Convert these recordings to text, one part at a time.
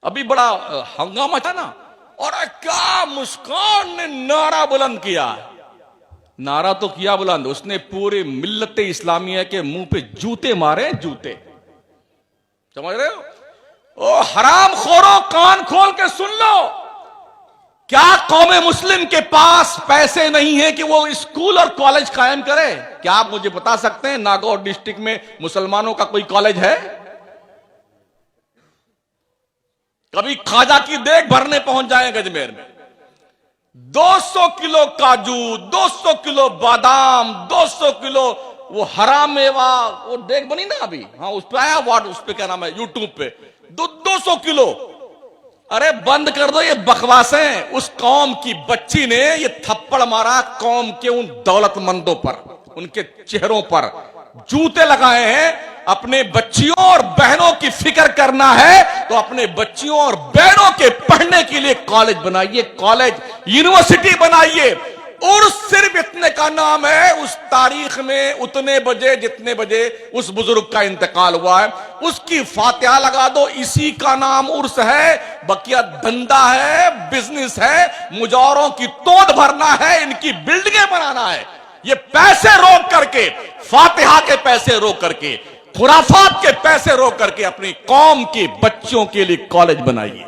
अभी बड़ा हंगामा था ना, और क्या मुस्कान ने नारा बुलंद किया। नारा तो किया बुलंद, उसने पूरे मिल्लत इस्लामिया के मुंह पे जूते मारे, जूते। समझ रहे हो? ओ हराम खोरो, कान खोल के सुन लो। क्या कौम मुस्लिम के पास पैसे नहीं है कि वो स्कूल और कॉलेज कायम करे? क्या आप मुझे बता सकते हैं नागौर डिस्ट्रिक्ट में मुसलमानों का कोई कॉलेज है? कभी खाजा की देग भरने पहुंच जाए गजमेर में, 200 किलो काजू, 200 किलो बादाम, 200 किलो वो हराम मेवा, वो देग बनी ना अभी, हाँ उस पे आया वाट, उस पे क्या नाम है, यूट्यूब पे 200 किलो। अरे बंद कर दो ये बकवासें। उस कौम की बच्ची ने ये थप्पड़ मारा कौम के उन दौलतमंदों पर, उनके चेहरों पर जूते लगाए हैं। अपने बच्चियों और बहनों की फिक्र करना है तो अपने बच्चियों और बहनों के पढ़ने के लिए कॉलेज बनाइए, कॉलेज यूनिवर्सिटी बनाइए। और सिर्फ इतने का नाम है, उस तारीख में उतने बजे जितने बजे उस बुजुर्ग का इंतकाल हुआ है उसकी फातिहा लगा दो। इसी का नाम उर्स है। बकिया धंधा है, बिजनेस है, मुजावरों की तोड़ भरना है, इनकी बिल्डिंगें बनाना है। ये पैसे रोक करके, फातिहा के पैसे रोक करके, खुराफात के पैसे रोक करके अपनी कौम की बच्चियों के लिए कॉलेज बनाइए।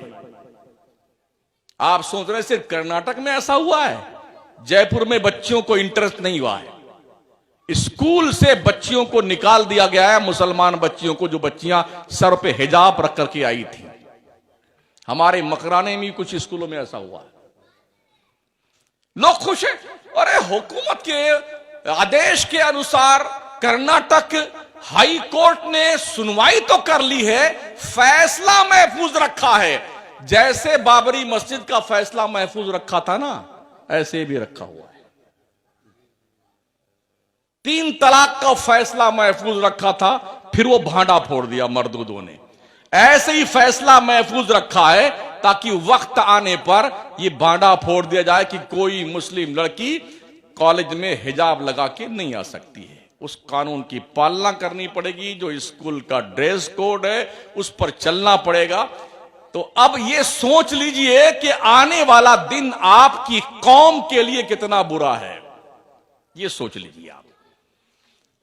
आप सोच रहे सिर्फ कर्नाटक में ऐसा हुआ है? जयपुर में बच्चियों को इंटरेस्ट नहीं हुआ है। स्कूल से बच्चियों को निकाल दिया गया है, मुसलमान बच्चियों को, जो बच्चियां सर पे हिजाब रख करके आई थी। हमारे मकराने में कुछ स्कूलों में ऐसा हुआ है। लोग खुश हैं। अरे हुकूमत के आदेश के अनुसार कर्नाटक हाई कोर्ट ने सुनवाई तो कर ली है, फैसला महफूज रखा है। जैसे बाबरी मस्जिद का फैसला महफूज रखा था ना, ऐसे भी रखा हुआ है। 3 तलाक का फैसला महफूज रखा था, फिर वो भांडा फोड़ दिया मर्दूदों ने। ऐसे ही फैसला महफूज रखा है ताकि वक्त आने पर यह भांडा फोड़ दिया जाए कि कोई मुस्लिम लड़की कॉलेज में हिजाब लगा के नहीं आ सकती है। उस कानून की पालना करनी पड़ेगी। जो स्कूल का ड्रेस कोड है उस पर चलना पड़ेगा। तो अब ये सोच लीजिए कि आने वाला दिन आपकी कौम के लिए कितना बुरा है, ये सोच लीजिए आप।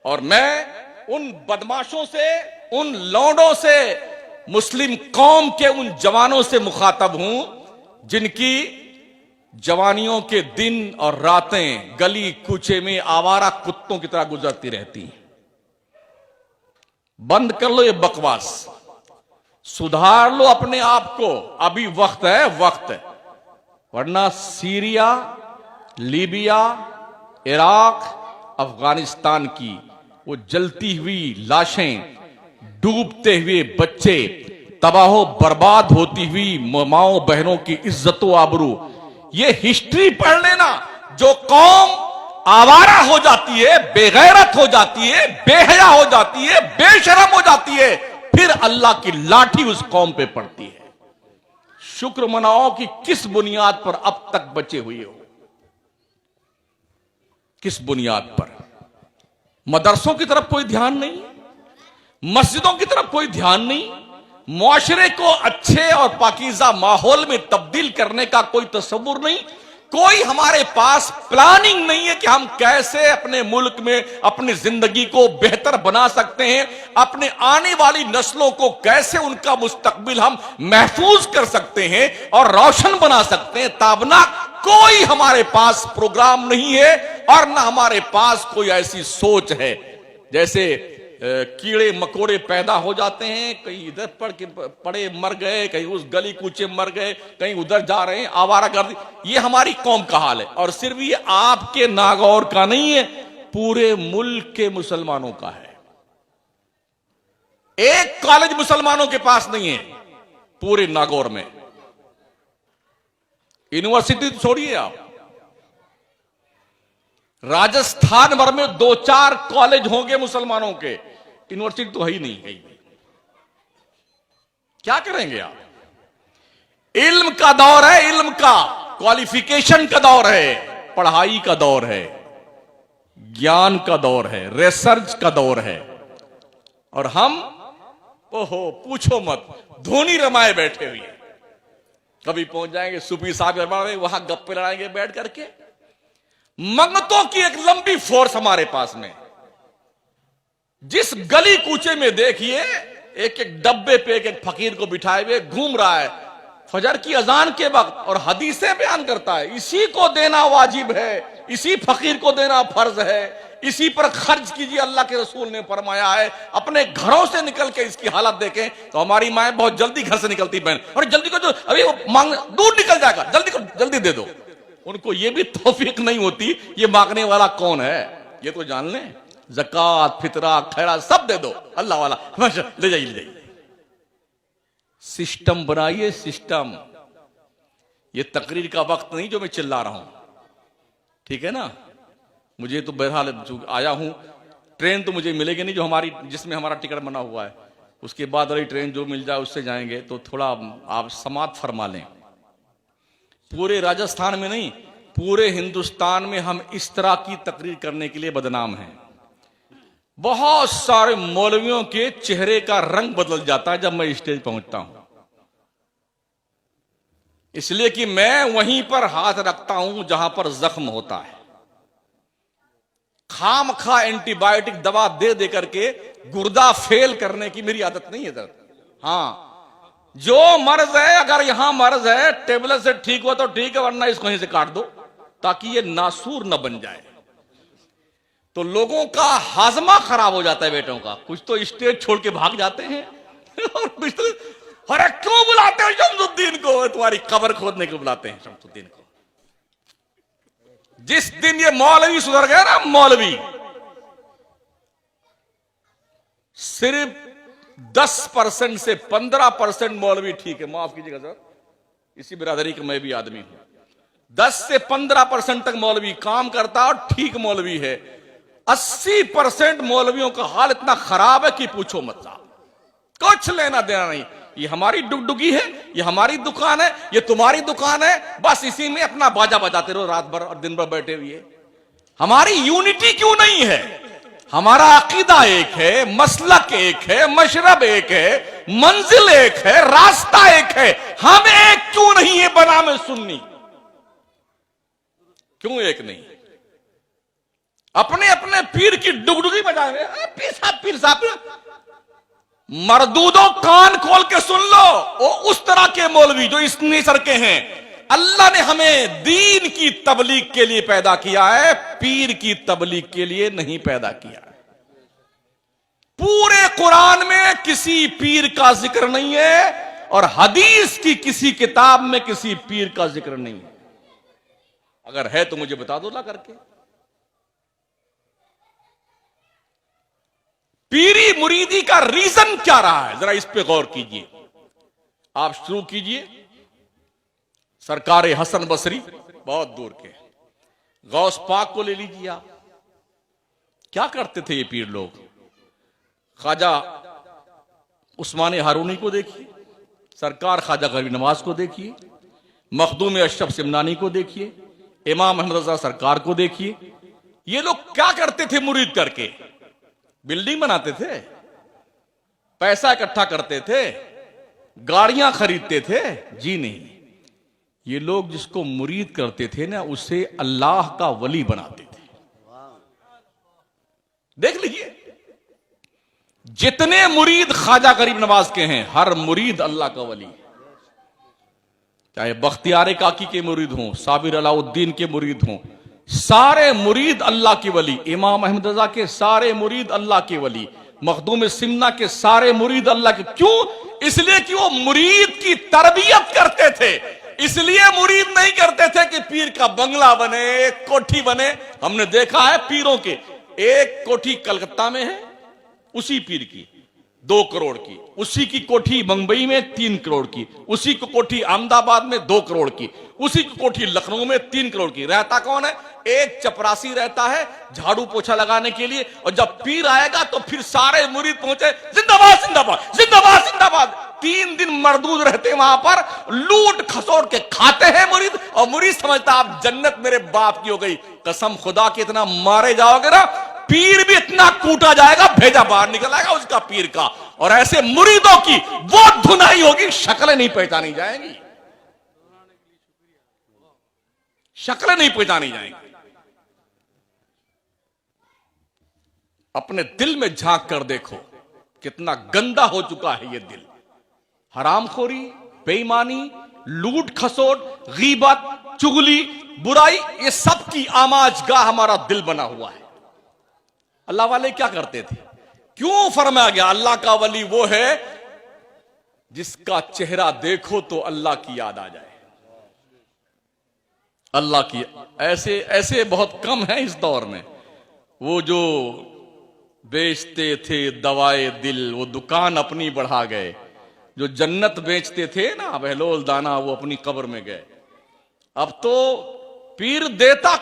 और मैं उन बदमाशों से, उन लौंडों से, मुस्लिम कौम के उन जवानों से मुखातब हूं जिनकी जवानियों के दिन और रातें गली कूचे में आवारा कुत्तों की तरह गुजरती रहती हैं। बंद कर लो ये बकवास, सुधार लो अपने आप को। अभी वक्त है, वक्त है। वरना सीरिया, लीबिया, इराक, अफगानिस्तान की वो जलती हुई लाशें, डूबते हुए बच्चे, तबाहो बर्बाद होती हुई माओ बहनों की इज्जतो आबरू, ये हिस्ट्री पढ़ लेना। जो कौम आवारा हो जाती है, बेगैरत हो जाती है, बेहया हो जाती है, बेशरम हो जाती है, फिर अल्लाह की लाठी उस कौम पे पड़ती है। शुक्र मनाओ कि किस बुनियाद पर अब तक बचे हुए हो। किस बुनियाद पर? मदरसों की तरफ कोई ध्यान नहीं, मस्जिदों की तरफ कोई ध्यान नहीं, मुआशरे को अच्छे और पाकीज़ा माहौल में तब्दील करने का कोई तस्वुर नहीं, कोई हमारे पास प्लानिंग नहीं है कि हम कैसे अपने मुल्क में अपनी जिंदगी को बेहतर बना सकते हैं, अपने आने वाली नस्लों को कैसे उनका मुस्तकबिल हम महफूज कर सकते हैं और रोशन बना सकते हैं। ताबना कोई हमारे पास प्रोग्राम नहीं है और ना हमारे पास कोई ऐसी सोच है। जैसे कीड़े मकोड़े पैदा हो जाते हैं, कहीं इधर पड़े मर गए, कहीं उस गली कूचे मर गए, कहीं उधर जा रहे हैं, आवारागर्दी। ये हमारी कौम का हाल है। और सिर्फ ये आपके नागौर का नहीं है, पूरे मुल्क के मुसलमानों का है। एक कॉलेज मुसलमानों के पास नहीं है पूरे नागौर में। यूनिवर्सिटी छोड़िए आप, राजस्थान भर में 2-4 कॉलेज होंगे मुसलमानों के, यूनिवर्सिटी तो है ही नहीं है। क्या करेंगे आप? इल्म का दौर है, इल्म का क्वालिफिकेशन का दौर है, पढ़ाई का दौर है, ज्ञान का दौर है, रिसर्च का दौर है। और हम ओहो पूछो मत, धोनी रमाए बैठे हुए हैं। कभी पहुंच जाएंगे सूफी साहब दरबार में, वहां गप्पे लड़ाएंगे बैठ करके। मंगतों की एक लंबी फोर्स हमारे पास में। जिस गली कूचे में देखिए एक एक डब्बे पे एक एक फकीर को बिठाए हुए घूम रहा है फजर की अजान के वक्त, और हदीसें बयान करता है इसी को देना वाजिब है, इसी फकीर को देना फर्ज है, इसी पर खर्च कीजिए, अल्लाह के रसूल ने फरमाया है। अपने घरों से निकल के इसकी हालत देखें तो हमारी माएं बहुत जल्दी घर से निकलती बहन, और जल्दी को जो अभी वो मांग दूर निकल जाएगा, जल्दी को जल्दी दे दो। उनको ये भी तौफीक नहीं होती ये मांगने वाला कौन है, ये तो जान लें। ज़कात, फितरा, खैरात सब दे दो, अल्लाह वाला ले जाइए ले जाइए। सिस्टम बनाइए, सिस्टम। ये तकरीर का वक्त नहीं जो मैं चिल्ला रहा हूं, ठीक है ना। मुझे तो बहरहाल आया हूं, ट्रेन तो मुझे मिलेगी नहीं जो हमारी जिसमें हमारा टिकट बना हुआ है, उसके बाद वाली ट्रेन जो मिल जाए उससे जाएंगे। तो थोड़ा आप समात फरमा लें। पूरे राजस्थान में नहीं, पूरे हिंदुस्तान में हम इस तरह की तकरीर करने के लिए बदनाम हैं। बहुत सारे मौलवियों के चेहरे का रंग बदल जाता है जब मैं स्टेज पहुंचता हूं, इसलिए कि मैं वहीं पर हाथ रखता हूं जहां पर जख्म होता है। खाम खा एंटीबायोटिक दवा दे दे करके गुर्दा फेल करने की मेरी आदत नहीं है दर्द। हाँ, जो मर्ज है, अगर यहां मर्ज है टेबलेट से ठीक हो तो ठीक है, वरना इसको यहीं से काट दो ताकि ये नासूर न बन जाए। तो लोगों का हाजमा खराब हो जाता है बेटों का। कुछ तो स्टेज छोड़ के भाग जाते हैं और कुछ तो अरे क्यों बुलाते हो शमसुद्दीन को, तुम्हारी कब्र खोदने को बुलाते हैं शमसुद्दीन को। जिस दिन ये मौलवी सुधर गया ना, मौलवी सिर्फ 10% से 15% मौलवी ठीक है, माफ कीजिएगा सर, इसी बिरादरी का मैं भी आदमी हूं। 10 से 15% तक मौलवी काम करता और ठीक मौलवी है। 80% मौलवियों का हाल इतना खराब है कि पूछो मत साहब, कुछ लेना देना नहीं। ये हमारी डुगडुगी है, ये हमारी दुकान है, ये तुम्हारी दुकान है, बस इसी में अपना बाजा बजाते रहो रात भर और दिन भर बैठे हुए। हमारी यूनिटी क्यों नहीं है? हमारा अकीदा एक है, मसलक एक है, मशरब एक है, मंजिल एक है, रास्ता एक है। हम एक क्यों नहीं है बना में सुन्नी? क्यों एक नहीं? अपने अपने पीर की डुगडुगी बजाए हुए पीर साहब। मरदूदों कान खोल के सुन लो, वो उस तरह के मौलवी जो इस नेचर के हैं। अल्लाह ने हमें दीन की तबलीग के लिए पैदा किया है, पीर की तबलीग के लिए नहीं पैदा किया है। पूरे कुरान में किसी पीर का जिक्र नहीं है और हदीस की किसी किताब में किसी पीर का जिक्र नहीं है। अगर है तो मुझे बता दो ला करके। पीरी मुरीदी का रीजन क्या रहा है, जरा इस पे गौर कीजिए। आप शुरू कीजिए सरकार हसन बसरी, बहुत दूर के गौस पाक को ले लीजिए। आप क्या करते थे ये पीर लोग? ख्वाजा उस्मान हारूनी को देखिए, सरकार ख्वाजा गरीब नवाज को देखिए, मखदूम अशरफ सिमनानी को देखिए, इमाम अहमद रजा सरकार को देखिए। ये लोग क्या करते थे मुरीद करके? बिल्डिंग बनाते थे, पैसा इकट्ठा करते थे, गाड़ियां खरीदते थे? जी नहीं। ये लोग जिसको मुरीद करते थे ना, उसे अल्लाह का वली बनाते थे। देख लीजिए, जितने मुरीद ख्वाजा गरीब नवाज के हैं, हर मुरीद अल्लाह का वली है। चाहे बख्तियार काकी के मुरीद हों, साबिर अलाउद्दीन के मुरीद हों, सारे मुरीद अल्लाह के वली। इमाम अहमद रजा के सारे मुरीद अल्लाह के वली, मखदूम सिमना के सारे मुरीद अल्लाह के। क्यों? इसलिए कि वो मुरीद की तरबियत करते थे। इसलिए मुरीद नहीं करते थे कि पीर का बंगला बने, एक कोठी बने। हमने देखा है पीरों के, एक कोठी कलकत्ता में है उसी पीर की 2 करोड़ की, उसी की कोठी मुंबई में 3 करोड़ की, उसी की कोठी अहमदाबाद में 2 करोड़ की, उसी की कोठी लखनऊ में 3 करोड़ की। रहता कौन है? एक चपरासी रहता है झाड़ू पोछा लगाने के लिए। और जब पीर आएगा तो फिर सारे मुरीद पहुंचे, जिंदाबाद जिंदाबाद जिंदाबाद जिंदाबाद। 3 दिन मरदूद रहते वहां पर, लूट खसोट के खाते हैं मुरीद। और मुरीद समझता आप जन्नत मेरे बाप की हो गई। कसम खुदा के इतना मारे जाओगे ना, पीर भी इतना कूटा जाएगा, भेजा बाहर निकल आएगा उसका पीर का। और ऐसे मुरीदों की वो धुनाई होगी, शक्लें नहीं पहचानी जाएंगी। शक्लें नहीं पहचानी जाएंगी। अपने दिल में झांक कर देखो कितना गंदा हो चुका है ये दिल। हरामखोरी, बेईमानी, लूट खसोट, गीबत, चुगली, बुराई, ये सब की आमाजगाह हमारा दिल बना हुआ है। अल्लाह वाले क्या करते थे? क्यों फरमाया गया अल्लाह का वली वो है जिसका चेहरा देखो तो अल्लाह की याद आ जाए। अल्लाह की ऐसे ऐसे बहुत कम है इस दौर में। वो जो बेचते थे दवाए दिल, वो दुकान अपनी बढ़ा गए। जो जन्नत बेचते थे ना बहलोल दाना, वो अपनी कब्र में गए। अब तो पीर देता